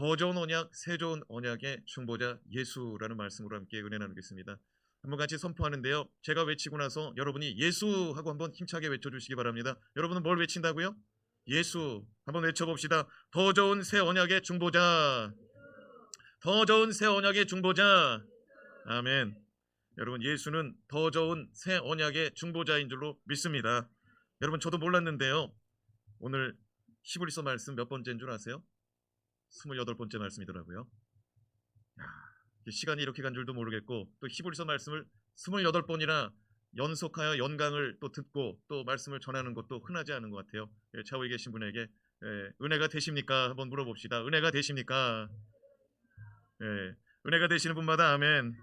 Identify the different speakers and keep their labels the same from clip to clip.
Speaker 1: 더 좋은 언약, 새 좋은 언약의 중보자 예수라는 말씀으로 함께 은혜 나누겠습니다. 한번 같이 선포하는데요. 제가 외치고 나서 여러분이 예수 하고 한번 힘차게 외쳐주시기 바랍니다. 여러분은 뭘 외친다고요? 예수. 한번 외쳐봅시다. 더 좋은 새 언약의 중보자. 더 좋은 새 언약의 중보자. 아멘. 여러분, 예수는 더 좋은 새 언약의 중보자인 줄로 믿습니다. 여러분, 저도 몰랐는데요. 오늘 히브리서 말씀 몇 번째인 줄 아세요? 28번째 말씀이더라고요. 시간이 이렇게 간 줄도 모르겠고, 또 히브리서 말씀을 28번이나 연속하여 연강을 또 듣고 또 말씀을 전하는 것도 흔하지 않은 것 같아요. 좌우에 계신 분에게 은혜가 되십니까? 한번 물어봅시다. 은혜가 되십니까? 은혜가 되시는 분마다 아멘.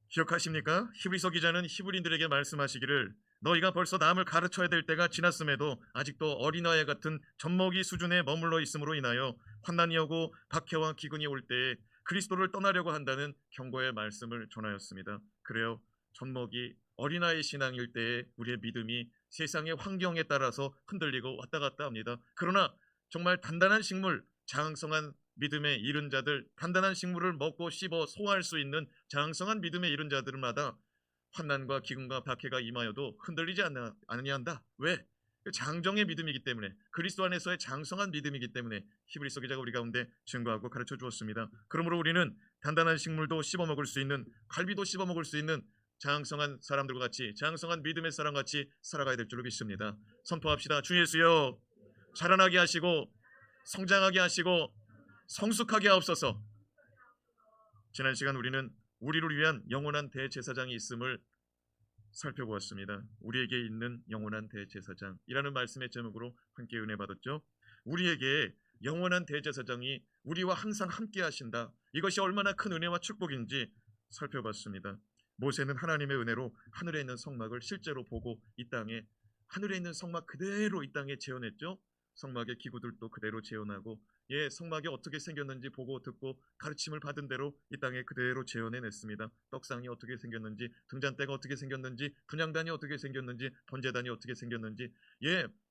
Speaker 1: 기억하십니까? 히브리서 기자는 히브리인들에게 말씀하시기를 너희가 벌써 남을 가르쳐야 될 때가 지났음에도 아직도 어린아이 같은 젖먹이 수준에 머물러 있음으로 인하여 환난이 오고 박해와 기근이 올 때에 그리스도를 떠나려고 한다는 경고의 말씀을 전하였습니다. 그래요. 젖먹이 어린아이 신앙일 때에 우리의 믿음이 세상의 환경에 따라서 흔들리고 왔다 갔다 합니다. 그러나 정말 단단한 식물, 장성한 믿음에 이른 자들, 단단한 식물을 먹고 씹어 소화할 수 있는 장성한 믿음에 이른 자들마다 환난과 기근과 박해가 임하여도 흔들리지 아니한다. 왜? 장정의 믿음이기 때문에, 그리스도 안에서의 장성한 믿음이기 때문에 히브리서 기자가 우리 가운데 증거하고 가르쳐 주었습니다. 그러므로 우리는 단단한 식물도 씹어 먹을 수 있는, 갈비도 씹어 먹을 수 있는 장성한 사람들과 같이, 장성한 믿음의 사람 같이 살아가야 될 줄로 믿습니다. 선포합시다. 주 예수여, 자라나게 하시고 성장하게 하시고 성숙하게 하옵소서. 지난 시간 우리는 우리를 위한 영원한 대제사장이 있음을 살펴보았습니다. 우리에게 있는 영원한 대제사장이라는 말씀의 제목으로 함께 은혜 받았죠. 우리에게 영원한 대제사장이 우리와 항상 함께 하신다. 이것이 얼마나 큰 은혜와 축복인지 살펴봤습니다. 모세는 하나님의 은혜로 하늘에 있는 성막을 실제로 보고 이 땅에, 하늘에 있는 성막 그대로 이 땅에 재현했죠. 성막의 기구들도 그대로 재현하고, 성막이 어떻게 생겼는지 보고 듣고 가르침을 받은 대로 이 땅에 그대로 재현해냈습니다. 떡상이 어떻게 생겼는지, 등잔대가 어떻게 생겼는지, 분향단이 어떻게 생겼는지, 번제단이 어떻게 생겼는지,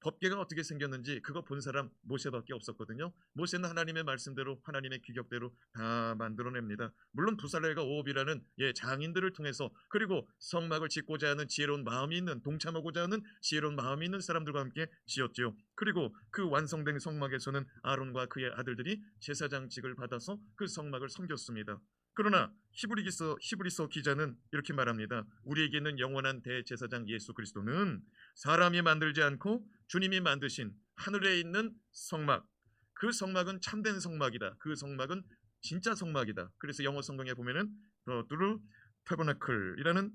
Speaker 1: 법궤가 어떻게 생겼는지 그거 본 사람 모세밖에 없었거든요. 모세는 하나님의 말씀대로, 하나님의 규격대로 다 만들어냅니다. 물론 부살렐과 오홉이라는 장인들을 통해서, 그리고 성막을 짓고자 하는 지혜로운 마음이 있는, 동참하고자 하는 지혜로운 마음이 있는 사람들과 함께 지었지요. 그리고 그 완성된 성막에서는 아론과 그의 아들들이 제사장직을 받아서 그 성막을 섬겼습니다. 그러나 히브리서 기자는 이렇게 말합니다. 우리에게 있는 영원한 대제사장 예수 그리스도는 사람이 만들지 않고 주님이 만드신 하늘에 있는 성막, 그 성막은 참된 성막이다. 그 성막은 진짜 성막이다. 그래서 영어 성경에 보면은 true tabernacle이라는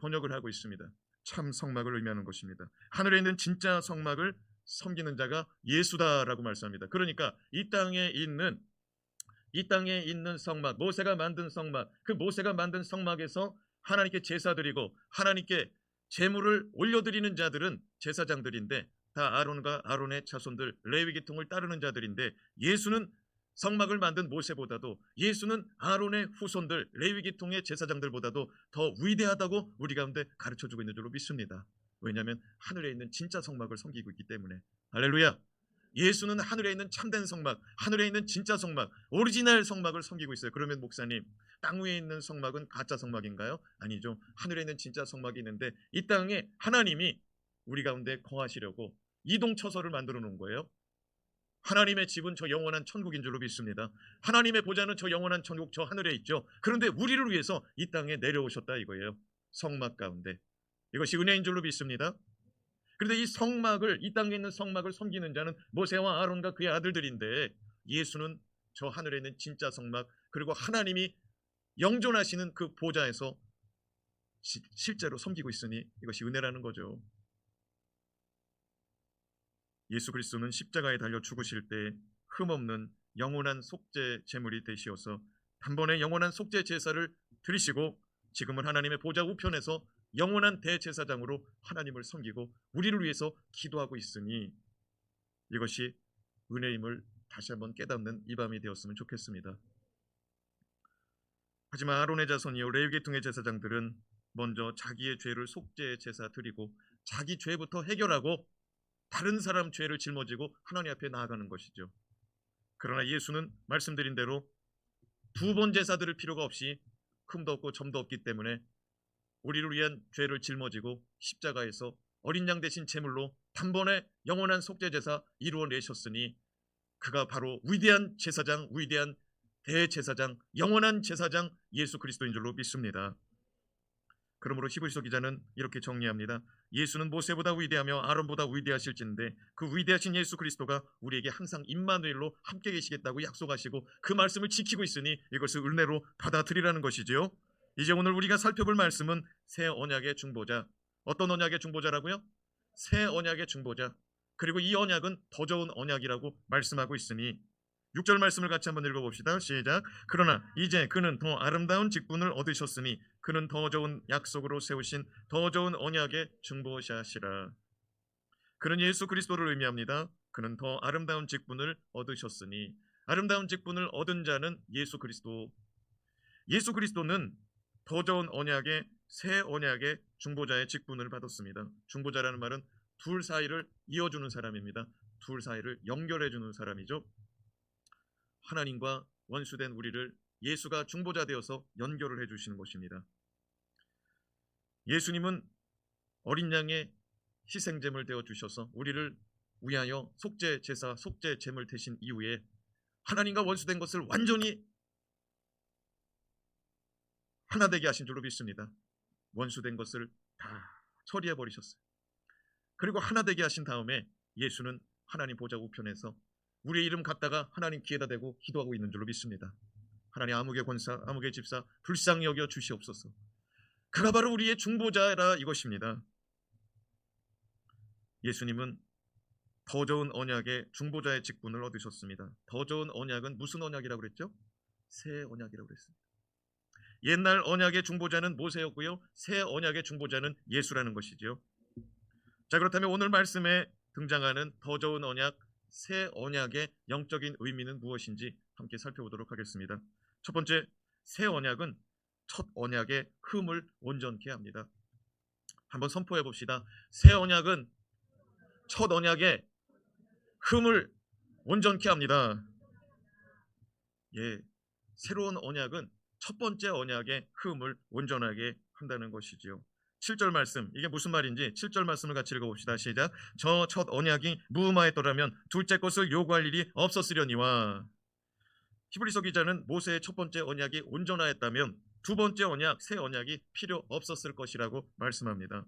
Speaker 1: 번역을 하고 있습니다. 참 성막을 의미하는 것입니다. 하늘에 있는 진짜 성막을 섬기는 자가 예수다라고 말씀합니다. 그러니까 이 땅에 있는 성막, 모세가 만든 성막, 그 모세가 만든 성막에서 하나님께 제사드리고 하나님께 제물을 올려드리는 자들은 제사장들인데, 다 아론과 아론의 자손들, 레위 계통을 따르는 자들인데, 예수는 성막을 만든 모세보다도, 예수는 아론의 후손들, 레위 계통의 제사장들보다도 더 위대하다고 우리 가운데 가르쳐주고 있는 줄로 믿습니다. 왜냐하면 하늘에 있는 진짜 성막을 섬기고 있기 때문에. 할렐루야. 예수는 하늘에 있는 참된 성막, 하늘에 있는 진짜 성막, 오리지널 성막을 섬기고 있어요. 그러면 목사님, 땅 위에 있는 성막은 가짜 성막인가요? 아니죠. 하늘에 있는 진짜 성막이 있는데, 이 땅에 하나님이 우리 가운데 거하시려고 이동처소를 만들어 놓은 거예요. 하나님의 집은 저 영원한 천국인 줄로 믿습니다. 하나님의 보좌는 저 영원한 천국, 저 하늘에 있죠. 그런데 우리를 위해서 이 땅에 내려오셨다 이거예요. 성막 가운데. 이것이 은혜인 줄로 믿습니다. 그런데 이 성막을, 이 땅에 있는 성막을 섬기는 자는 모세와 아론과 그의 아들들인데, 예수는 저 하늘에 있는 진짜 성막, 그리고 하나님이 영존하시는 그 보좌에서 실제로 섬기고 있으니 이것이 은혜라는 거죠. 예수 그리스도는 십자가에 달려 죽으실 때 흠없는 영원한 속죄 제물이 되시어서 단번에 영원한 속죄 제사를 드리시고, 지금은 하나님의 보좌 우편에서 영원한 대제사장으로 하나님을 섬기고 우리를 위해서 기도하고 있으니, 이것이 은혜임을 다시 한번 깨닫는 이 밤이 되었으면 좋겠습니다. 하지만 아론의 자손이요 레위 계통의 제사장들은 먼저 자기의 죄를 속죄 제사 드리고 자기 죄부터 해결하고 다른 사람 죄를 짊어지고 하나님 앞에 나아가는 것이죠. 그러나 예수는 말씀드린 대로 두 번 제사 드릴 필요가 없이 흠도 없고 점도 없기 때문에 우리를 위한 죄를 짊어지고 십자가에서 어린 양 대신 제물로 단번에 영원한 속죄 제사 이루어내셨으니 그가 바로 위대한 제사장, 위대한 대제사장, 영원한 제사장 예수 그리스도인 줄로 믿습니다. 그러므로 히브리서 기자는 이렇게 정리합니다. 예수는 모세보다 위대하며 아론보다 위대하실진데 그 위대하신 예수 그리스도가 우리에게 항상 임마누엘로 함께 계시겠다고 약속하시고 그 말씀을 지키고 있으니 이것을 은혜로 받아들이라는 것이지요. 이제 오늘 우리가 살펴볼 말씀은 새 언약의 중보자. 어떤 언약의 중보자라고요? 새 언약의 중보자. 그리고 이 언약은 더 좋은 언약이라고 말씀하고 있으니 6절 말씀을 같이 한번 읽어봅시다. 시작. 그러나 이제 그는 더 아름다운 직분을 얻으셨으니 그는 더 좋은 약속으로 세우신 더 좋은 언약의 중보자시라. 그는 예수 그리스도를 의미합니다. 그는 더 아름다운 직분을 얻으셨으니 아름다운 직분을 얻은 자는 예수 그리스도. 예수 그리스도는 더 좋은 언약의 새 언약의 중보자의 직분을 받았습니다. 중보자라는 말은 둘 사이를 이어주는 사람입니다. 둘 사이를 연결해주는 사람이죠. 하나님과 원수된 우리를 예수가 중보자 되어서 연결을 해주시는 것입니다. 예수님은 어린 양의 희생제물 되어 주셔서 우리를 위하여 속죄 제사, 속죄 제물 되신 이후에 하나님과 원수된 것을 완전히 하나 되게 하신 줄로 믿습니다. 원수된 것을 다 처리해 버리셨어요. 그리고 하나 되게 하신 다음에 예수는 하나님 보좌 우편에서 우리의 이름 갖다가 하나님 귀에다 대고 기도하고 있는 줄로 믿습니다. 하나님 아무개 권사, 아무개 집사 불쌍히 여겨 주시옵소서. 그가 바로 우리의 중보자라 이것입니다. 예수님은 더 좋은 언약의 중보자의 직분을 얻으셨습니다. 더 좋은 언약은 무슨 언약이라고 그랬죠? 새 언약이라고 그랬습니다. 옛날 언약의 중보자는 모세였고요. 새 언약의 중보자는 예수라는 것이죠. 자, 그렇다면 오늘 말씀에 등장하는 더 좋은 언약, 새 언약의 영적인 의미는 무엇인지 함께 살펴보도록 하겠습니다. 첫 번째, 새 언약은 첫 언약의 흠을 온전케 합니다. 한번 선포해 봅시다. 새 언약은 첫 언약의 흠을 온전케 합니다. 예, 새로운 언약은 첫 번째 언약의 흠을 온전하게 한다는 것이지요. 7절 말씀, 이게 무슨 말인지 7절 말씀을 같이 읽어봅시다. 시작. 저 첫 언약이 무마했더라면 둘째 것을 요구할 일이 없었으려니와. 히브리서 기자는 모세의 첫 번째 언약이 온전하였다면 두 번째 언약, 새 언약이 필요 없었을 것이라고 말씀합니다.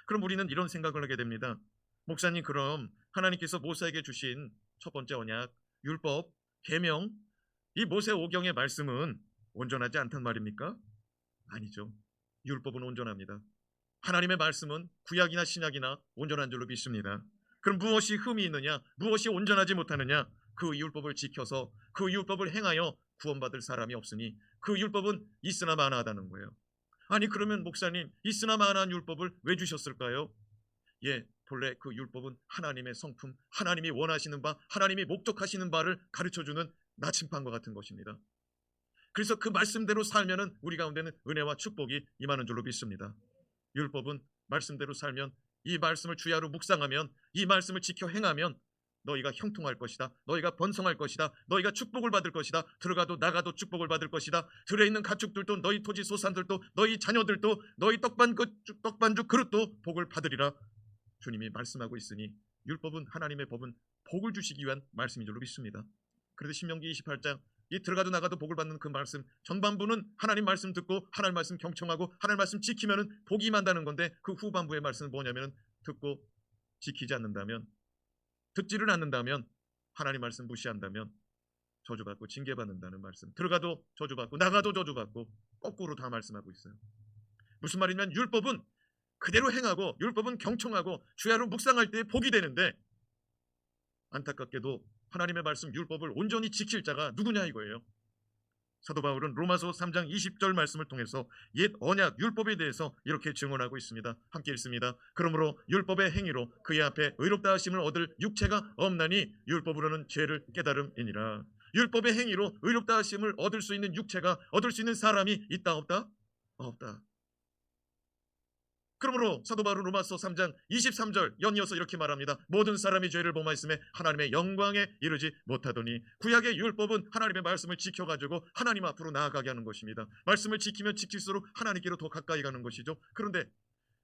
Speaker 1: 그럼 우리는 이런 생각을 하게 됩니다. 목사님, 그럼 하나님께서 모세에게 주신 첫 번째 언약, 율법, 계명, 이 모세 오경의 말씀은 온전하지 않단 말입니까? 아니죠. 율법은 온전합니다. 하나님의 말씀은 구약이나 신약이나 온전한 줄로 믿습니다. 그럼 무엇이 흠이 있느냐? 무엇이 온전하지 못하느냐? 그 율법을 지켜서 그 율법을 행하여 구원받을 사람이 없으니 그 율법은 있으나 마나하다는 거예요. 아니, 그러면 목사님, 있으나 마나한 율법을 왜 주셨을까요? 예, 본래 그 율법은 하나님의 성품, 하나님이 원하시는 바, 하나님이 목적하시는 바를 가르쳐주는 나침반과 같은 것입니다. 그래서 그 말씀대로 살면은 우리 가운데는 은혜와 축복이 임하는 줄로 믿습니다. 율법은 말씀대로 살면, 이 말씀을 주야로 묵상하면, 이 말씀을 지켜 행하면 너희가 형통할 것이다. 너희가 번성할 것이다. 너희가 축복을 받을 것이다. 들어가도 나가도 축복을 받을 것이다. 들에 있는 가축들도, 너희 토지 소산들도, 너희 자녀들도, 너희 떡반죽 그릇도 복을 받으리라. 주님이 말씀하고 있으니 율법은, 하나님의 법은 복을 주시기 위한 말씀인 줄로 믿습니다. 그래도 신명기 28장, 이 들어가도 나가도 복을 받는 그 말씀, 전반부는 하나님 말씀 듣고 하나님 말씀 경청하고 하나님 말씀 지키면은 복이 임한다는 건데, 그 후반부의 말씀은 뭐냐면은 듣고 지키지 않는다면, 듣지를 않는다면, 하나님 말씀 무시한다면 저주받고 징계받는다는 말씀. 들어가도 저주받고 나가도 저주받고, 거꾸로 다 말씀하고 있어요. 무슨 말이냐면 율법은 그대로 행하고 율법은 경청하고 주야로 묵상할 때 복이 되는데, 안타깝게도 하나님의 말씀 율법을 온전히 지킬 자가 누구냐 이거예요. 사도 바울은 로마서 3장 20절 말씀을 통해서 옛 언약 율법에 대해서 이렇게 증언하고 있습니다. 함께 읽습니다. 그러므로 율법의 행위로 그의 앞에 의롭다 하심을 얻을 육체가 없나니 율법으로는 죄를 깨달음이니라. 율법의 행위로 의롭다 하심을 얻을 수 있는 육체가, 얻을 수 있는 사람이 있다 없다? 없다. 그러므로 사도 바울은 로마서 3장 23절 연이어서 이렇게 말합니다. 모든 사람이 죄를 범하였음에 하나님의 영광에 이르지 못하더니. 구약의 율법은 하나님의 말씀을 지켜가지고 하나님 앞으로 나아가게 하는 것입니다. 말씀을 지키면 지킬수록 하나님께로 더 가까이 가는 것이죠. 그런데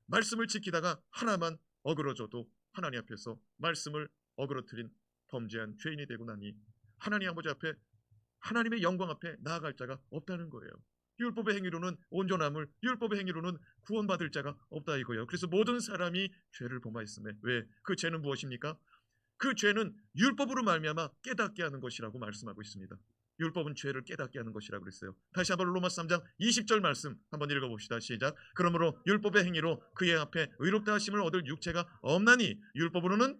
Speaker 1: 말씀을 지키다가 하나만 어그러져도 하나님 앞에서 말씀을 어그러뜨린 범죄한 죄인이 되고 나니 하나님 아버지 앞에, 하나님의 영광 앞에 나아갈 자가 없다는 거예요. 율법의 행위로는 온전함을, 율법의 행위로는 구원받을 자가 없다 이거예요. 그래서 모든 사람이 죄를 범하였음에. 왜? 그 죄는 무엇입니까? 그 죄는 율법으로 말미암아 깨닫게 하는 것이라고 말씀하고 있습니다. 율법은 죄를 깨닫게 하는 것이라고 그랬어요. 다시 한번 로마서 3장 20절 말씀 한번 읽어봅시다. 시작. 그러므로 율법의 행위로 그의 앞에 의롭다 하심을 얻을 육체가 없나니 율법으로는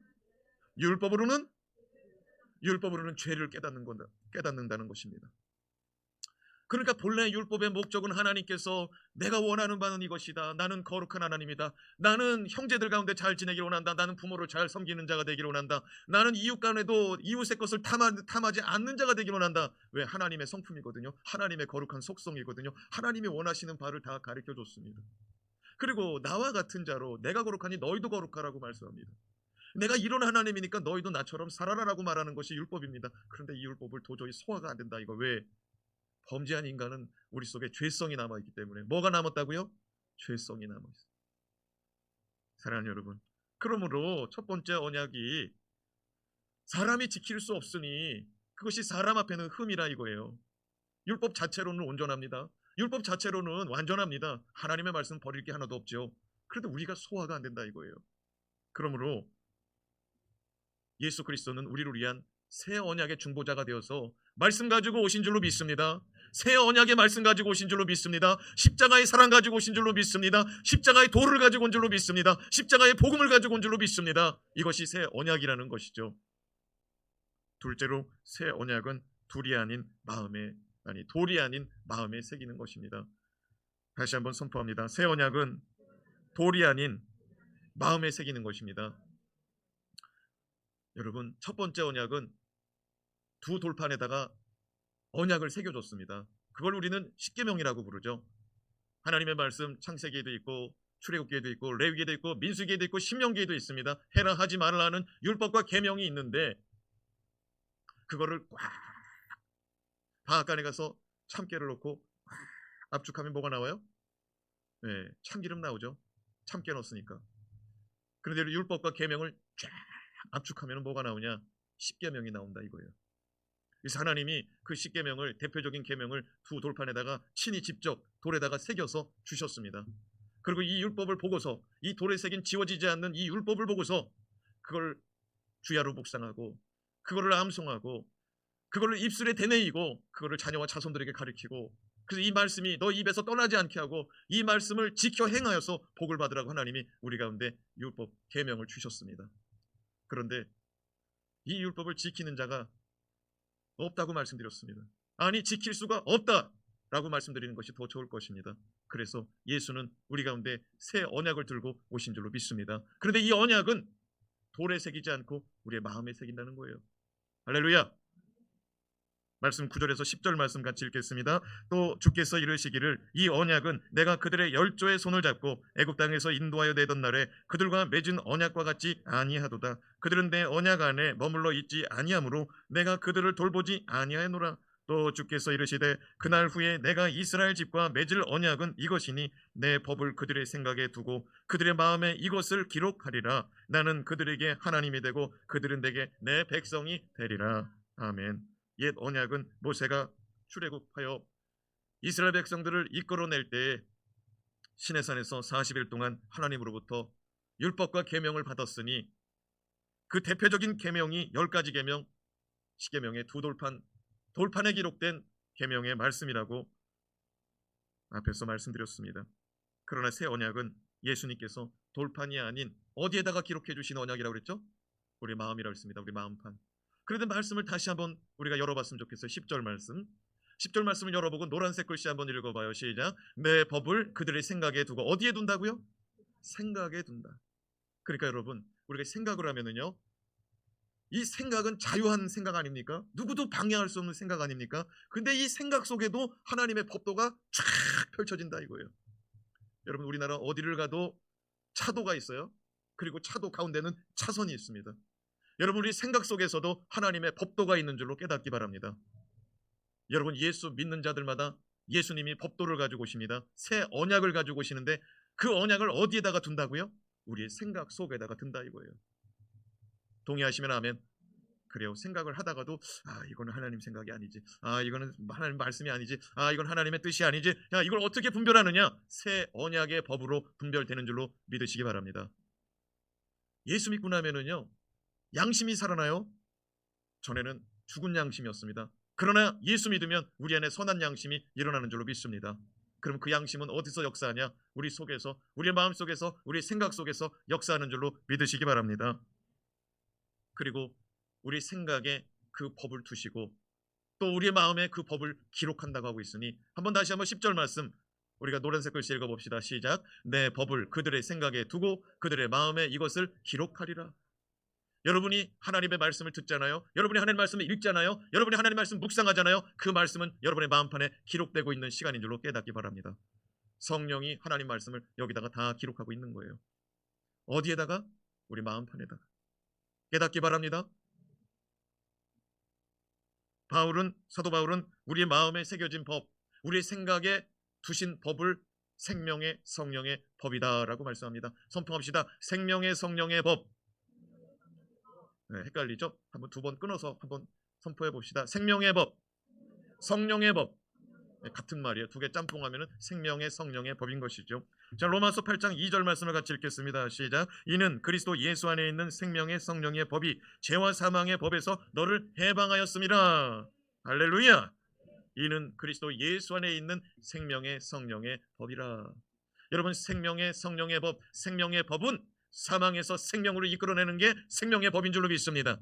Speaker 1: 죄를 깨닫는다는 것입니다. 그러니까 본래 율법의 목적은 하나님께서 내가 원하는 바는 이것이다. 나는 거룩한 하나님이다. 나는 형제들 가운데 잘 지내기를 원한다. 나는 부모를 잘 섬기는 자가 되기를 원한다. 나는 이웃 간에도 이웃의 것을 탐하지 않는 자가 되기를 원한다. 왜? 하나님의 성품이거든요. 하나님의 거룩한 속성이거든요. 하나님이 원하시는 바를 다 가르쳐 줬습니다. 그리고 나와 같은 자로 내가 거룩하니 너희도 거룩하라고 말씀합니다. 내가 이런 하나님이니까 너희도 나처럼 살아라라고 말하는 것이 율법입니다. 그런데 이 율법을 도저히 소화가 안 된다. 이거 왜? 범죄한 인간은 우리 속에 죄성이 남아있기 때문에. 뭐가 남았다고요? 죄성이 남아있어요. 사랑하는 여러분, 그러므로 첫 번째 언약이 사람이 지킬 수 없으니 그것이 사람 앞에는 흠이라 이거예요. 율법 자체로는 온전합니다. 율법 자체로는 완전합니다. 하나님의 말씀 버릴 게 하나도 없죠. 그래도 우리가 소화가 안 된다 이거예요. 그러므로 예수 그리스도는 우리를 위한 새 언약의 중보자가 되어서 말씀 가지고 오신 줄로 믿습니다. 새 언약의 말씀 가지고 오신 줄로 믿습니다. 십자가의 사랑 가지고 오신 줄로 믿습니다. 십자가의 도를 가지고 온 줄로 믿습니다. 십자가의 복음을 가지고 온 줄로 믿습니다. 이것이 새 언약이라는 것이죠. 둘째로 새 언약은 돌이 아닌 마음에 새기는 것입니다. 다시 한번 선포합니다. 새 언약은 돌이 아닌 마음에 새기는 것입니다. 여러분, 첫 번째 언약은 두 돌판에다가 언약을 새겨줬습니다. 그걸 우리는 십계명이라고 부르죠. 하나님의 말씀 창세기에도 있고 출애굽기에도 있고 레위기에도 있고 민수기에도 있고 신명기에도 있습니다. 해라 하지 말라는 율법과 계명이 있는데 그거를 꽉 방앗간에 가서 참깨를 넣고 꽉 압축하면 뭐가 나와요? 네, 참기름 나오죠. 참깨 넣었으니까. 그런데 율법과 계명을 쫙 압축하면 뭐가 나오냐? 십계명이 나온다 이거예요. 그래서 하나님이 그 십계명을, 대표적인 계명을 두 돌판에다가 친히 직접 돌에다가 새겨서 주셨습니다. 그리고 이 율법을 보고서, 이 돌에 새긴 지워지지 않는 이 율법을 보고서 그걸 주야로 묵상하고 그거를 암송하고 그거를 입술에 대내이고 그거를 자녀와 자손들에게 가르치고, 그래서 이 말씀이 너 입에서 떠나지 않게 하고 이 말씀을 지켜 행하여서 복을 받으라고 하나님이 우리 가운데 율법 계명을 주셨습니다. 그런데 이 율법을 지키는 자가 없다고 말씀드렸습니다. 아니, 지킬 수가 없다라고 말씀드리는 것이 더 좋을 것입니다. 그래서 예수는 우리 가운데 새 언약을 들고 오신 줄로 믿습니다. 그런데 이 언약은 돌에 새기지 않고 우리의 마음에 새긴다는 거예요. 할렐루야. 말씀 9절에서 10절 말씀 같이 읽겠습니다. 또 주께서 이르시기를 이 언약은 내가 그들의 열조의 손을 잡고 애굽 땅에서 인도하여 내던 날에 그들과 맺은 언약과 같지 아니하도다. 그들은 내 언약 안에 머물러 있지 아니하므로 내가 그들을 돌보지 아니하노라. 또 주께서 이르시되 그날 후에 내가 이스라엘 집과 맺을 언약은 이것이니 내 법을 그들의 생각에 두고 그들의 마음에 이것을 기록하리라. 나는 그들에게 하나님이 되고 그들은 내게 내 백성이 되리라. 아멘. 옛 언약은 모세가 출애굽하여 이스라엘 백성들을 이끌어낼 때에 시내산에서 40일 동안 하나님으로부터 율법과 계명을 받았으니 그 대표적인 계명이 10가지 계명, 십계명의 두 돌판에 기록된 계명의 말씀이라고 앞에서 말씀드렸습니다. 그러나 새 언약은 예수님께서 돌판이 아닌 어디에다가 기록해 주신 언약이라고 그랬죠? 우리 마음이라고 했습니다. 우리 마음판. 그런데 말씀을 다시 한번 우리가 열어봤으면 좋겠어요. 10절 말씀. 10절 말씀을 열어보고 노란색 글씨 한번 읽어봐요. 시작. 내 법을 그들의 생각에 두고 어디에 둔다고요? 생각에 둔다. 그러니까 여러분, 우리가 생각을 하면은요, 이 생각은 자유한 생각 아닙니까? 누구도 방해할 수 없는 생각 아닙니까? 근데 이 생각 속에도 하나님의 법도가 쫙 펼쳐진다 이거예요. 여러분, 우리나라 어디를 가도 차도가 있어요. 그리고 차도 가운데는 차선이 있습니다. 여러분, 우리 생각 속에서도 하나님의 법도가 있는 줄로 깨닫기 바랍니다. 여러분, 예수 믿는 자들마다 예수님이 법도를 가지고 오십니다. 새 언약을 가지고 오시는데 그 언약을 어디에다가 둔다고요? 우리의 생각 속에다가 둔다 이거예요. 동의하시면 아멘. 그래요. 생각을 하다가도 이거는 하나님 생각이 아니지, 이거는 하나님 말씀이 아니지, 이건 하나님의 뜻이 아니지, 이걸 어떻게 분별하느냐? 새 언약의 법으로 분별되는 줄로 믿으시기 바랍니다. 예수 믿고 나면은요, 양심이 살아나요. 전에는 죽은 양심이었습니다. 그러나 예수 믿으면 우리 안에 선한 양심이 일어나는 줄로 믿습니다. 그럼 그 양심은 어디서 역사하냐? 우리 속에서, 우리의 마음 속에서, 우리 생각 속에서 역사하는 줄로 믿으시기 바랍니다. 그리고 우리 생각에 그 법을 두시고 또 우리의 마음에 그 법을 기록한다고 하고 있으니, 다시 한번 10절 말씀 우리가 노란색 글씨 읽어봅시다. 시작. 내 법을 그들의 생각에 두고 그들의 마음에 이것을 기록하리라. 여러분이 하나님의 말씀을 듣잖아요. 여러분이 하나님의 말씀을 읽잖아요. 여러분이 하나님의 말씀 묵상하잖아요. 그 말씀은 여러분의 마음판에 기록되고 있는 시간인 줄로 깨닫기 바랍니다. 성령이 하나님 말씀을 여기다가 다 기록하고 있는 거예요. 어디에다가? 우리 마음판에다가. 깨닫기 바랍니다. 사도 바울은 우리의 마음에 새겨진 법, 우리의 생각에 두신 법을 생명의 성령의 법이다라고 말씀합니다. 선포합시다. 생명의 성령의 법. 네, 헷갈리죠? 두 번 끊어서 한번 선포해 봅시다. 생명의 법, 성령의 법. 네, 같은 말이에요. 두 개 짬뽕하면 생명의 성령의 법인 것이죠. 자, 로마서 8장 2절 말씀을 같이 읽겠습니다. 시작. 이는 그리스도 예수 안에 있는 생명의 성령의 법이 죄와 사망의 법에서 너를 해방하였습니다. 할렐루야. 이는 그리스도 예수 안에 있는 생명의 성령의 법이라. 여러분, 생명의 성령의 법, 생명의 법은 사망에서 생명으로 이끌어내는 게 생명의 법인 줄로 믿습니다.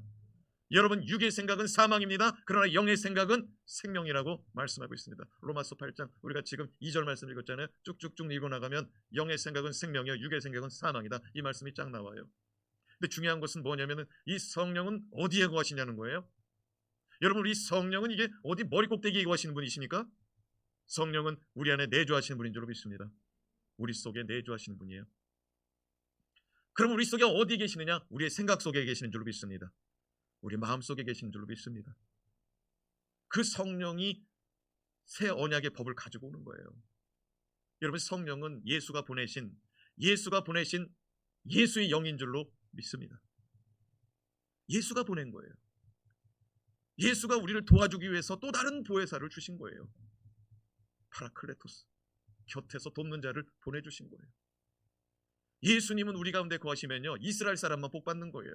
Speaker 1: 여러분, 육의 생각은 사망입니다. 그러나 영의 생각은 생명이라고 말씀하고 있습니다. 로마서 8장 우리가 지금 2절 말씀 읽었잖아요. 쭉쭉쭉 읽어나가면 영의 생각은 생명이요, 육의 생각은 사망이다, 이 말씀이 쫙 나와요. 근데 중요한 것은 뭐냐면 이 성령은 어디에 거하시냐는 거예요. 여러분, 우리 성령은 이게 어디 머리 꼭대기에 거하시는 분이십니까? 성령은 우리 안에 내주하시는 분인 줄로 믿습니다. 우리 속에 내주하시는 분이에요. 그럼 우리 속에 어디에 계시느냐? 우리의 생각 속에 계시는 줄로 믿습니다. 우리 마음 속에 계시는 줄로 믿습니다. 그 성령이 새 언약의 법을 가지고 오는 거예요. 여러분, 성령은 예수가 보내신 예수의 영인 줄로 믿습니다. 예수가 보낸 거예요. 예수가 우리를 도와주기 위해서 또 다른 보혜사를 주신 거예요. 파라클레토스, 곁에서 돕는 자를 보내주신 거예요. 예수님은 우리 가운데 거하시면요, 이스라엘 사람만 복 받는 거예요.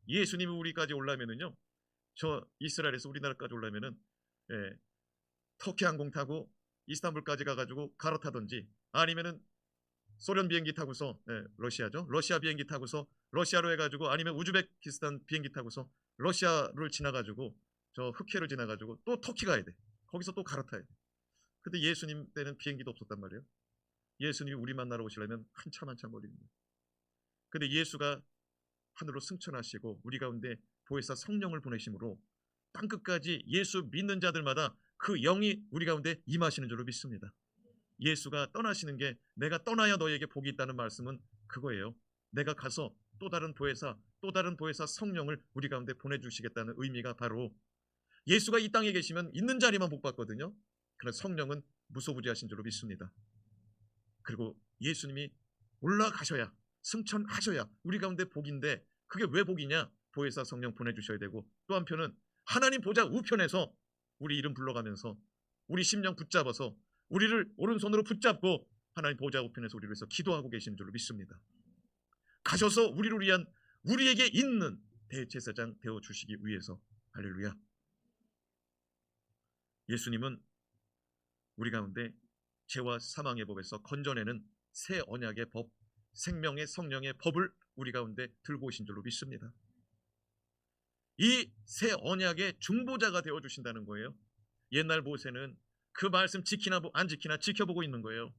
Speaker 1: 예수님이 우리까지 올라면은요, 저 이스라엘에서 우리나라까지 올라면은 터키 항공 타고 이스탄불까지 가가지고 갈아타든지, 아니면은 소련 비행기 타고서 러시아 비행기 타고서 러시아로 해가지고, 아니면 우즈베키스탄 비행기 타고서 러시아를 지나가지고 저 흑해를 지나가지고 또 터키 가야 돼. 거기서 또 갈아타야 돼. 근데 예수님 때는 비행기도 없었단 말이에요. 예수님이 우리 만나러 오시려면 한참 걸립니다. 근데 예수가 하늘로 승천하시고 우리 가운데 보혜사 성령을 보내심으로 땅끝까지 예수 믿는 자들마다 그 영이 우리 가운데 임하시는 줄로 믿습니다. 예수가 떠나시는 게, 내가 떠나야 너에게 복이 있다는 말씀은 그거예요. 내가 가서 또 다른 보혜사 성령을 우리 가운데 보내주시겠다는 의미가 바로, 예수가 이 땅에 계시면 있는 자리만 복 받거든요. 그러나 성령은 무소부지하신 줄로 믿습니다. 그리고 예수님이 올라가셔야, 승천하셔야 우리 가운데 복인데, 그게 왜 복이냐? 보혜사 성령 보내주셔야 되고, 또 한편은 하나님 보좌 우편에서 우리 이름 불러가면서 우리 심령 붙잡아서 우리를 오른손으로 붙잡고 하나님 보좌 우편에서 우리를 위해서 기도하고 계시는 줄로 믿습니다. 가셔서 우리를 위한, 우리에게 있는 대제사장 되어주시기 위해서. 할렐루야. 예수님은 우리 가운데 죄와 사망의 법에서 건져내는 새 언약의 법, 생명의 성령의 법을 우리 가운데 들고 오신 줄로 믿습니다. 이 새 언약의 중보자가 되어주신다는 거예요. 옛날 모세는 그 말씀 지키나 안 지키나 지켜보고 있는 거예요.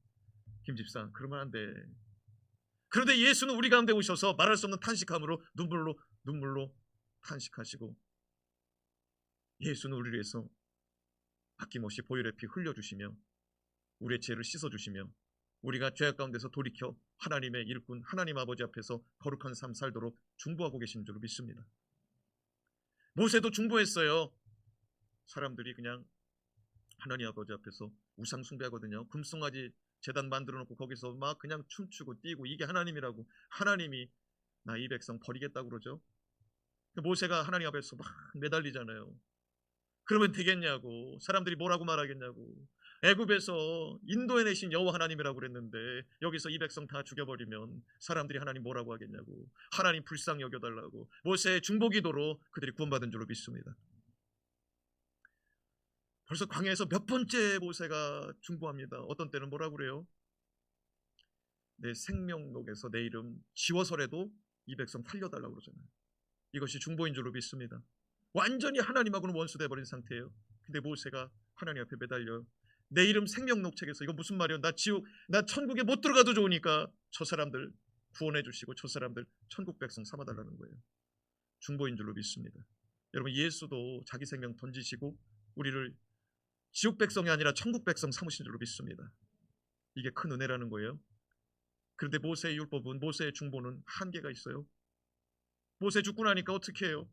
Speaker 1: 김집사, 그러면 안 돼. 그런데 예수는 우리 가운데 오셔서 말할 수 없는 탄식함으로 눈물로 탄식하시고, 예수는 우리를 위해서 아낌없이 보혈의 피 흘려주시며 우리의 죄를 씻어주시며 우리가 죄악 가운데서 돌이켜 하나님의 일꾼 하나님 아버지 앞에서 거룩한 삶 살도록 중보하고 계신 줄 믿습니다. 모세도 중보했어요. 사람들이 그냥 하나님 아버지 앞에서 우상 숭배하거든요. 금송아지 제단 만들어 놓고 거기서 막 그냥 춤추고 뛰고 이게 하나님이라고, 하나님이 나 이 백성 버리겠다고 그러죠. 모세가 하나님 앞에서 막 매달리잖아요. 그러면 되겠냐고, 사람들이 뭐라고 말하겠냐고. 애굽에서 인도해 내신 여호와 하나님이라고 그랬는데 여기서 이 백성 다 죽여버리면 사람들이 하나님 뭐라고 하겠냐고, 하나님 불쌍히 여겨달라고 모세의 중보기도로 그들이 구원받은 줄로 믿습니다. 벌써 광야에서 몇 번째 모세가 중보합니다. 어떤 때는 뭐라고 그래요? 내 생명록에서 내 이름 지워서라도 이 백성 살려달라고 그러잖아요. 이것이 중보인 줄로 믿습니다. 완전히 하나님하고는 원수돼 버린 상태예요. 근데 모세가 하나님 앞에 매달려 내 이름 생명록 책에서, 이거 무슨 말이야? 나 천국에 못 들어가도 좋으니까 저 사람들 구원해 주시고 저 사람들 천국 백성 삼아달라는 거예요. 중보인 줄로 믿습니다. 여러분, 예수도 자기 생명 던지시고 우리를 지옥 백성이 아니라 천국 백성 삼으신 줄로 믿습니다. 이게 큰 은혜라는 거예요. 그런데 모세의 율법은, 모세의 중보는 한계가 있어요. 모세 죽고 나니까 어떻게 해요?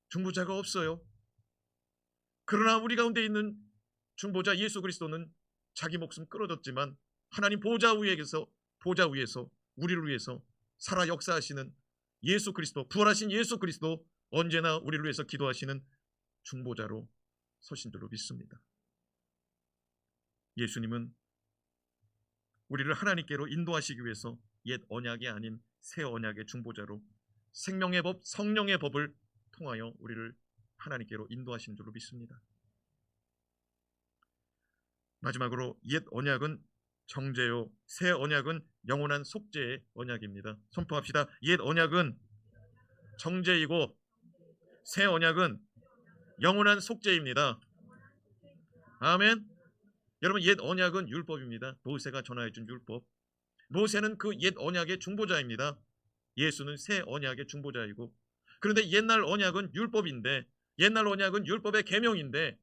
Speaker 1: 중보자가 없어요. 그러나 우리 가운데 있는 중보자 예수 그리스도는 자기 목숨 끊어졌지만 하나님 보좌 위에서 우리를 위해서 살아 역사하시는 예수 그리스도, 부활하신 예수 그리스도, 언제나 우리를 위해서 기도하시는 중보자로 서신 줄로 믿습니다. 예수님은 우리를 하나님께로 인도하시기 위해서 옛 언약이 아닌 새 언약의 중보자로 생명의 법, 성령의 법을 통하여 우리를 하나님께로 인도하시는 줄로 믿습니다. 마지막으로 옛 언약은 정죄요, 새 언약은 영원한 속죄의 언약입니다. 선포합시다. 옛 언약은 정죄이고 새 언약은 영원한 속죄입니다. 아멘. 여러분, 옛 언약은 율법입니다. 모세가 전하여준 율법. 모세는 그 옛 언약의 중보자입니다. 예수는 새 언약의 중보자이고, 그런데 옛날 언약은 율법인데, 옛날 언약은 율법의 계명인데,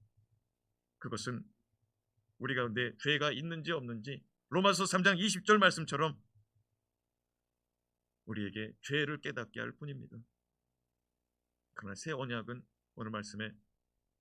Speaker 1: 그것은 우리 가운데 죄가 있는지 없는지 로마서 3장 20절 말씀처럼 우리에게 죄를 깨닫게 할 뿐입니다. 그러나 새 언약은 오늘 말씀에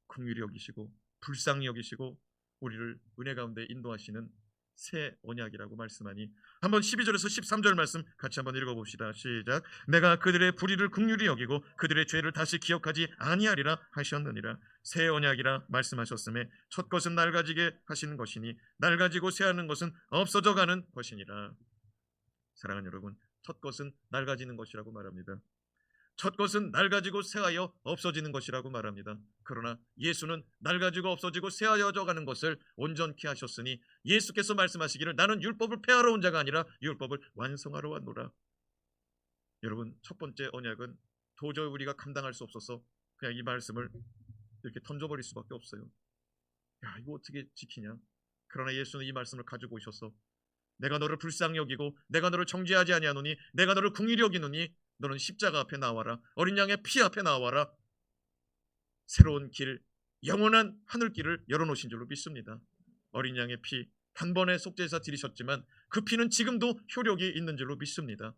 Speaker 1: 긍휼히 여기시고 불쌍히 여기시고 우리를 은혜 가운데 인도하시는 새 언약이라고 말씀하니, 한번 12절에서 13절 말씀 같이 한번 읽어봅시다. 시작. 내가 그들의 불의를 긍휼히 여기고 그들의 죄를 다시 기억하지 아니하리라 하셨느니라. 새 언약이라 말씀하셨음에 첫 것은 낡아지게 하시는 것이니 낡아지고 새하는 것은 없어져 가는 것이니라. 사랑하는 여러분, 첫 것은 낡아지는 것이라고 말합니다. 첫 것은 낡아지고 새하여 없어지는 것이라고 말합니다. 그러나 예수는 낡아지고 없어지고 새하여져 가는 것을 온전케 하셨으니 예수께서 말씀하시기를 나는 율법을 폐하러 온 자가 아니라 율법을 완성하러 왔노라. 여러분, 첫 번째 언약은 도저히 우리가 감당할 수 없어서 그냥 이 말씀을 이렇게 던져버릴 수밖에 없어요. 야, 이거 어떻게 지키냐? 그러나 예수는 이 말씀을 가지고 오셔서 내가 너를 불쌍히 여기고 내가 너를 정죄하지 아니하노니 내가 너를 긍휼히 여기노니 너는 십자가 앞에 나와라. 어린 양의 피 앞에 나와라. 새로운 길, 영원한 하늘길을 열어놓으신 줄로 믿습니다. 어린 양의 피, 단번에 속죄해서 드리셨지만 그 피는 지금도 효력이 있는 줄로 믿습니다.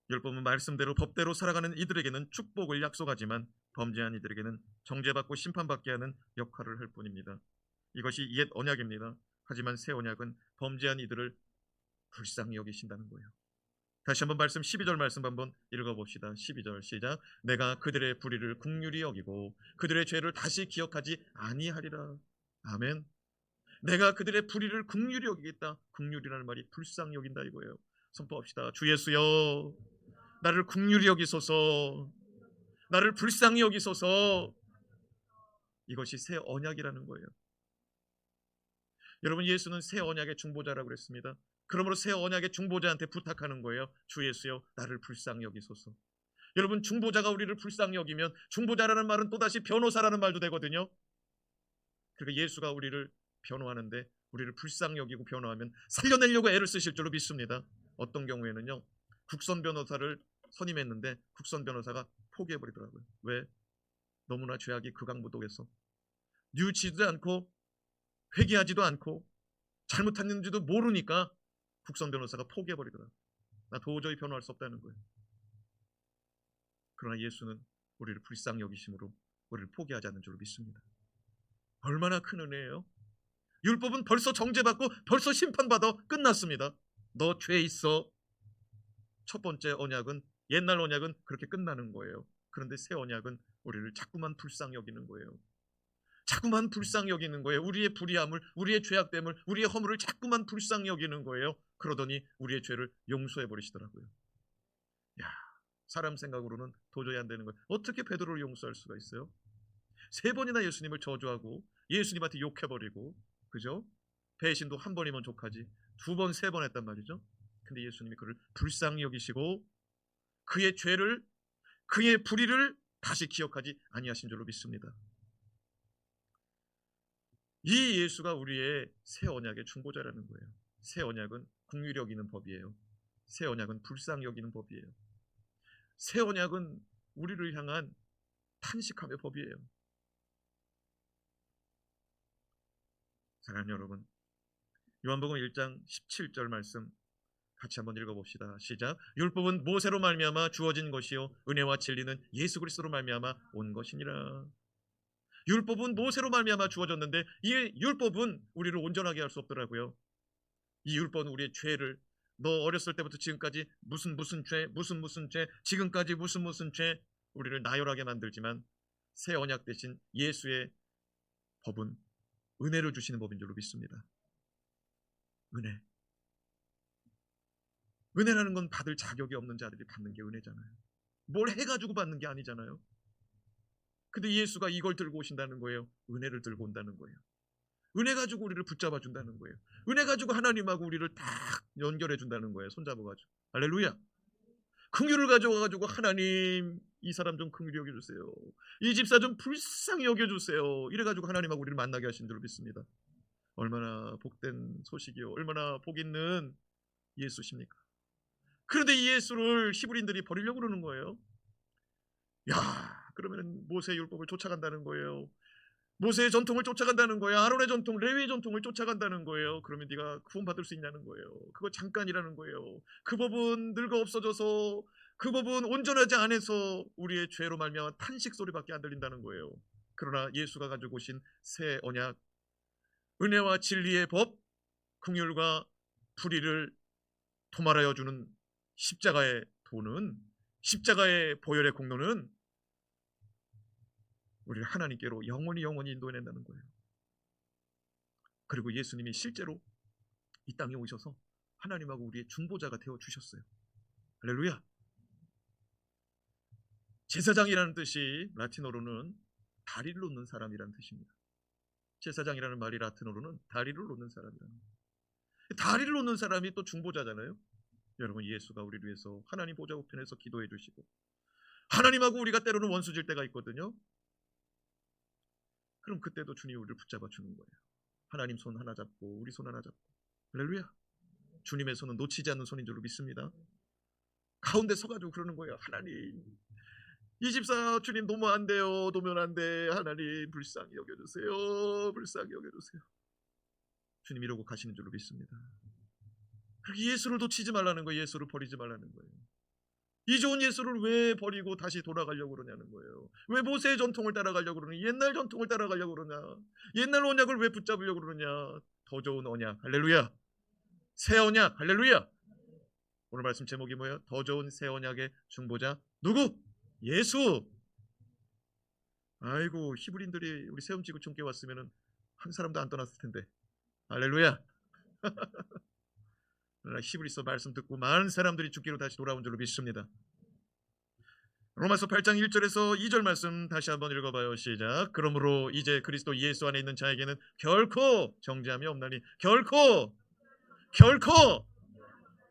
Speaker 1: 율법은 말씀대로 법대로 살아가는 이들에게는 축복을 약속하지만 범죄한 이들에게는 정죄받고 심판받게 하는 역할을 할 뿐입니다. 이것이 옛 언약입니다. 하지만 새 언약은 범죄한 이들을 불쌍히 여기신다는 거예요. 다시 한번 말씀 12절 말씀 한번 읽어봅시다. 12절 시작. 내가 그들의 불의를 긍휼히 여기고 그들의 죄를 다시 기억하지 아니하리라. 아멘. 내가 그들의 불의를 긍휼히 여기겠다. 긍휼이라는 말이 불쌍히 여긴다 이거예요. 선포합시다. 주 예수여, 나를 긍휼히 여기소서, 나를 불쌍히 여기소서. 이것이 새 언약이라는 거예요. 여러분, 예수는 새 언약의 중보자라고 그랬습니다. 그러므로 새 언약의 중보자한테 부탁하는 거예요. 주 예수여, 나를 불쌍히 여기소서. 여러분, 중보자가 우리를 불쌍히 여기면, 중보자라는 말은 또다시 변호사라는 말도 되거든요. 그러니까 예수가 우리를 변호하는데 우리를 불쌍히 여기고 변호하면 살려내려고 애를 쓰실 줄로 믿습니다. 어떤 경우에는요, 국선 변호사를 선임했는데 국선 변호사가 포기해버리더라고요. 왜? 너무나 죄악이 극악무도해서 뉘우치지도 않고 회개하지도 않고 잘못했는지도 모르니까 국선 변호사가 포기해버리더라고요. 나 도저히 변호할 수 없다는 거예요. 그러나 예수는 우리를 불쌍히 여기심으로 우리를 포기하지 않는 줄로 믿습니다. 얼마나 큰 은혜예요. 율법은 벌써 정죄받고 벌써 심판받아 끝났습니다. 너 죄 있어. 첫 번째 언약은, 옛날 언약은 그렇게 끝나는 거예요. 그런데 새 언약은 우리를 자꾸만 불쌍히 여기는 거예요. 자꾸만 불쌍히 여기는 거예요. 우리의 불의함을, 우리의 죄악됨을, 우리의 허물을 자꾸만 불쌍히 여기는 거예요. 그러더니 우리의 죄를 용서해 버리시더라고요. 야, 사람 생각으로는 도저히 안 되는 거예요. 어떻게 베드로를 용서할 수가 있어요? 3번이나 예수님을 저주하고 예수님한테 욕해버리고, 그죠? 배신도 한 번이면 족하지 2번, 3번 했단 말이죠. 근데 예수님이 그를 불쌍히 여기시고 그의 죄를, 그의 불의를 다시 기억하지 아니하신 줄로 믿습니다. 이 예수가 우리의 새 언약의 중보자라는 거예요. 새 언약은 긍휼히 여기는 법이에요. 새 언약은 불쌍히 여기는 법이에요. 새 언약은 우리를 향한 탄식함의 법이에요. 사랑하는 여러분, 요한복음 1장 17절 말씀 같이 한번 읽어봅시다. 시작. 율법은 모세로 말미암아 주어진 것이요 은혜와 진리는 예수 그리스도로 말미암아 온 것이니라. 율법은 모세로 말미암아 주어졌는데 이 율법은 우리를 온전하게 할 수 없더라고요. 이 율법은 우리의 죄를, 너 어렸을 때부터 지금까지 무슨 죄, 무슨 죄, 지금까지 무슨 죄, 우리를 나열하게 만들지만 새 언약 대신 예수의 법은 은혜를 주시는 법인 줄로 믿습니다. 은혜. 은혜라는 건 받을 자격이 없는 자들이 받는 게 은혜잖아요. 뭘 해가지고 받는 게 아니잖아요. 근데 예수가 이걸 들고 오신다는 거예요. 은혜를 들고 온다는 거예요. 은혜 가지고 우리를 붙잡아 준다는 거예요. 은혜 가지고 하나님하고 우리를 딱 연결해 준다는 거예요. 손잡아가지고. 할렐루야. 긍휼을 가져와가지고 하나님, 이 사람 좀 긍휼히 여겨주세요. 이 집사 좀 불쌍히 여겨주세요. 이래가지고 하나님하고 우리를 만나게 하신 줄 믿습니다. 얼마나 복된 소식이요. 얼마나 복 있는 예수십니까? 그런데 이 예수를 히브리인들이 버리려고 그러는 거예요. 야, 그러면 모세의 율법을 쫓아간다는 거예요. 모세의 전통을 쫓아간다는 거예요. 아론의 전통, 레위의 전통을 쫓아간다는 거예요. 그러면 네가 구원받을 수 있냐는 거예요. 그거 잠깐이라는 거예요. 그 법은 늙어 없어져서, 그 법은 온전하지 않아서 우리의 죄로 말미암아 탄식 소리밖에 안 들린다는 거예요. 그러나 예수가 가지고 오신 새 언약, 은혜와 진리의 법, 긍휼과 불의를 도말하여 주는 십자가의 도는, 십자가의 보혈의 공로는 우리를 하나님께로 영원히 인도해낸다는 거예요. 그리고 예수님이 실제로 이 땅에 오셔서 하나님하고 우리의 중보자가 되어주셨어요. 할렐루야. 제사장이라는 뜻이 라틴어로는 다리를 놓는 사람이라는 뜻입니다. 제사장이라는 말이 라틴어로는 다리를 놓는 사람이라는 거예요. 다리를 놓는 사람이 또 중보자잖아요. 여러분, 예수가 우리를 위해서 하나님 보좌 우편에서 기도해 주시고, 하나님하고 우리가 때로는 원수질 때가 있거든요. 그럼 그때도 주님이 우리를 붙잡아 주는 거예요. 하나님 손 하나 잡고 우리 손 하나 잡고. 할렐루야. 주님의 손은 놓치지 않는 손인 줄로 믿습니다. 가운데 서가지고 그러는 거예요. 하나님, 이 집사 주님 놓으면 안 돼요. 놓으면 안 돼. 하나님 불쌍히 여겨주세요. 불쌍히 여겨주세요. 주님 이러고 가시는 줄로 믿습니다. 예수를 놓치지 말라는 거예요. 예수를 버리지 말라는 거예요. 이 좋은 예수를 왜 버리고 다시 돌아가려고 그러냐는 거예요. 왜 모세의 전통을 따라가려고 그러냐, 옛날 전통을 따라가려고 그러냐, 옛날 언약을 왜 붙잡으려고 그러냐. 더 좋은 언약, 할렐루야. 새 언약, 할렐루야. 오늘 말씀 제목이 뭐예요? 더 좋은 새 언약의 중보자 누구? 예수. 아이고, 히브리인들이 우리 세움지구촌께 왔으면 한 사람도 안 떠났을 텐데. 할렐루야. 히브리서 말씀 듣고 많은 사람들이 죽기로 다시 돌아온 줄로 믿습니다. 로마서 8장 1절에서 2절 말씀 다시 한번 읽어봐요. 시작. 그러므로 이제 그리스도 예수 안에 있는 자에게는 결코 정죄함이 없나니. 결코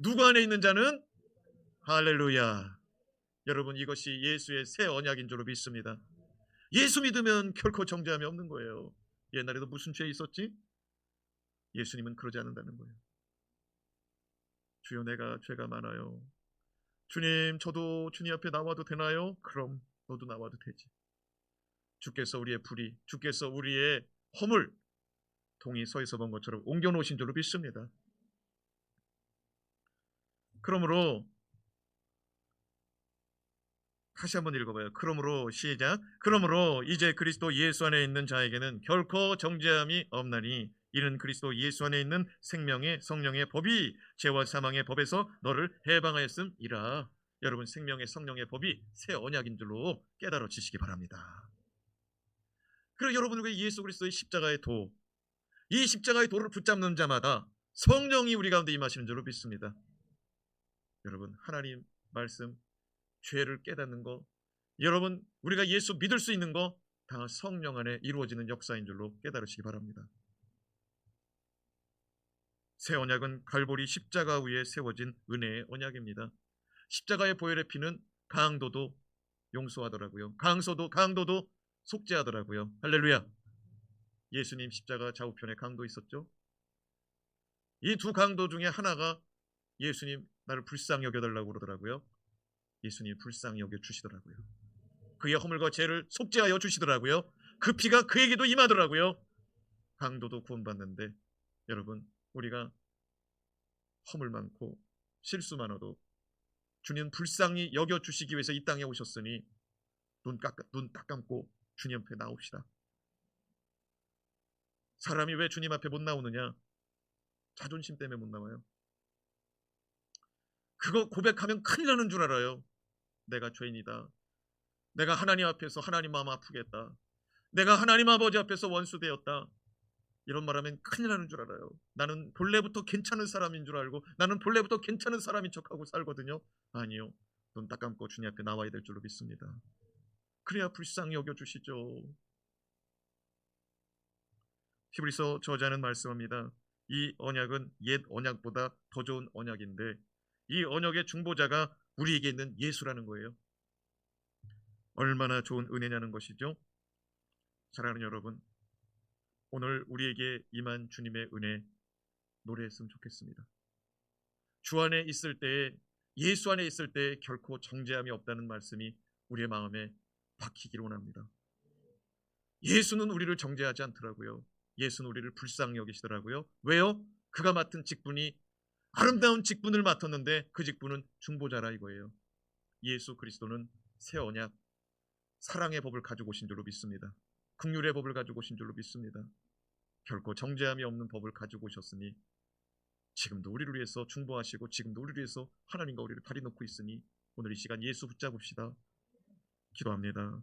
Speaker 1: 누구 안에 있는 자는? 할렐루야. 여러분, 이것이 예수의 새 언약인 줄로 믿습니다. 예수 믿으면 결코 정죄함이 없는 거예요. 옛날에도 무슨 죄 있었지? 예수님은 그러지 않는다는 거예요. 주여, 내가 죄가 많아요. 주님, 저도 주님 앞에 나와도 되나요? 그럼 너도 나와도 되지. 주께서 우리의 불의, 주께서 우리의 허물 동이 서에서 본 것처럼 옮겨놓으신 줄로 믿습니다. 그러므로 다시 한번 읽어봐요. 그러므로 시작. 그러므로 이제 그리스도 예수 안에 있는 자에게는 결코 정죄함이 없나니 이는 그리스도 예수 안에 있는 생명의 성령의 법이 죄와 사망의 법에서 너를 해방하였음이라. 여러분, 생명의 성령의 법이 새 언약인 줄로 깨달아지시기 바랍니다. 그리고 여러분과 예수 그리스도의 십자가의 도, 이 십자가의 도를 붙잡는 자마다 성령이 우리 가운데 임하시는 줄로 믿습니다. 여러분, 하나님 말씀, 죄를 깨닫는 거, 여러분 우리가 예수 믿을 수 있는 거 다 성령 안에 이루어지는 역사인 줄로 깨달으시기 바랍니다. 새 언약은 갈보리 십자가 위에 세워진 은혜의 언약입니다. 십자가의 보혈의 피는 강도도 용서하더라고요. 강도도 속죄하더라고요. 할렐루야. 예수님 십자가 좌우편에 강도 있었죠. 이 두 강도 중에 하나가 예수님 나를 불쌍히 여겨달라고 그러더라고요. 예수님 불쌍히 여겨주시더라고요. 그의 허물과 죄를 속죄하여 주시더라고요. 그 피가 그에게도 임하더라고요. 강도도 구원받는데 여러분, 우리가 허물 많고 실수 많아도 주님 불쌍히 여겨주시기 위해서 이 땅에 오셨으니 눈 딱 감고 주님 앞에 나옵시다. 사람이 왜 주님 앞에 못 나오느냐? 자존심 때문에 못 나와요. 그거 고백하면 큰일 나는 줄 알아요. 내가 죄인이다. 내가 하나님 앞에서 하나님 마음 아프겠다. 내가 하나님 아버지 앞에서 원수되었다. 이런 말하면 큰일 나는 줄 알아요. 나는 본래부터 괜찮은 사람인 줄 알고 나는 본래부터 괜찮은 사람인 척하고 살거든요. 아니요. 눈 딱 감고 주님 앞에 나와야 될 줄로 믿습니다. 그래야 불쌍히 여겨주시죠. 히브리서 저자는 말씀합니다. 이 언약은 옛 언약보다 더 좋은 언약인데 이 언약의 중보자가 우리에게 있는 예수라는 거예요. 얼마나 좋은 은혜냐는 것이죠. 사랑하는 여러분, 오늘 우리에게 임한 주님의 은혜 노래했으면 좋겠습니다. 주 안에 있을 때에, 예수 안에 있을 때에 결코 정죄함이 없다는 말씀이 우리의 마음에 박히기를 원합니다. 예수는 우리를 정죄하지 않더라고요. 예수는 우리를 불쌍히 여기시더라고요. 왜요? 그가 맡은 직분이 아름다운 직분을 맡았는데 그 직분은 중보자라 이거예요. 예수 그리스도는 새 언약, 사랑의 법을 가지고 오신 줄로 믿습니다. 긍휼의 법을 가지고 오신 줄로 믿습니다. 결코 정죄함이 없는 법을 가지고 오셨으니 지금도 우리를 위해서 중보하시고 지금도 우리를 위해서 하나님과 우리를 다리 놓고 있으니 오늘 이 시간 예수 붙잡읍시다. 기도합니다.